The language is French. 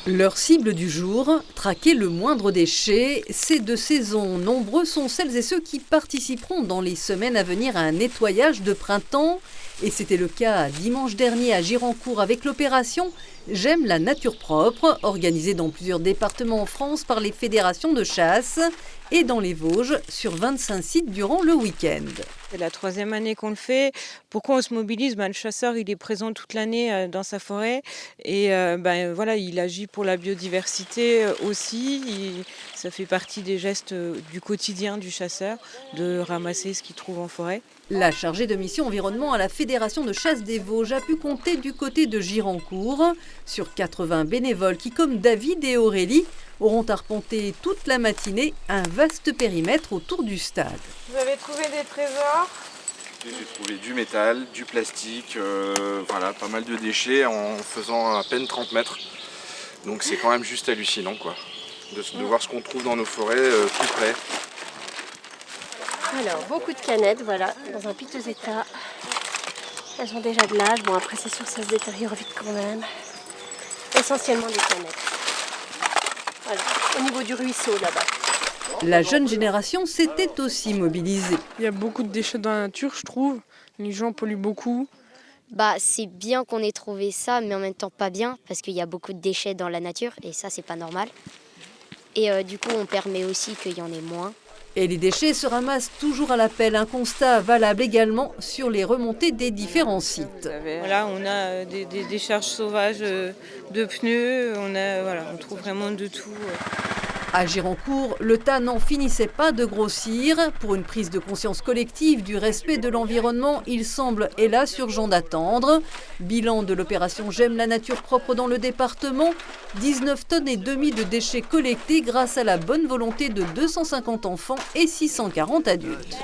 Leur cible du jour, traquer le moindre déchet, c'est de saison. Nombreux sont celles et ceux qui participeront dans les semaines à venir à un nettoyage de printemps. Et c'était le cas dimanche dernier à Girancourt avec l'opération J'aime la nature propre, organisée dans plusieurs départements en France par les fédérations de chasse et dans les Vosges sur 25 sites durant le week-end. C'est la 3e année qu'on le fait. Pourquoi on se mobilise? Le chasseur, il est présent toute l'année dans sa forêt et voilà, il agit pour la biodiversité aussi. Ça fait partie des gestes du quotidien du chasseur, de ramasser ce qu'il trouve en forêt. La chargée de mission environnement à la Fédération de chasse des Vosges a pu compter du côté de Girancourt sur 80 bénévoles qui, comme David et Aurélie, auront arpenté toute la matinée un vaste périmètre autour du stade. Vous avez trouvé des trésors? J'ai trouvé du métal, du plastique, voilà, pas mal de déchets en faisant à peine 30 mètres. Donc c'est quand même juste hallucinant quoi, de voir ce qu'on trouve dans nos forêts plus près. Alors, beaucoup de canettes, voilà, dans un piteux état. Elles ont déjà de l'âge. Bon, après, c'est sûr, ça se détériore vite quand même. Essentiellement des canettes. Voilà, au niveau du ruisseau, là-bas. La jeune génération s'était aussi mobilisée. Il y a beaucoup de déchets dans la nature, je trouve. Les gens polluent beaucoup. C'est bien qu'on ait trouvé ça, mais en même temps pas bien, parce qu'il y a beaucoup de déchets dans la nature, et ça, c'est pas normal. Et du coup, on permet aussi qu'il y en ait moins. Et les déchets se ramassent toujours à la pelle, un constat valable également sur les remontées des différents sites. Voilà, on a des décharges sauvages de pneus, on trouve vraiment de tout. À Girancourt, le tas n'en finissait pas de grossir. Pour une prise de conscience collective du respect de l'environnement, il semble, hélas, urgent d'attendre. Bilan de l'opération J'aime la nature propre dans le département, 19 tonnes et demie de déchets collectés grâce à la bonne volonté de 250 enfants et 640 adultes.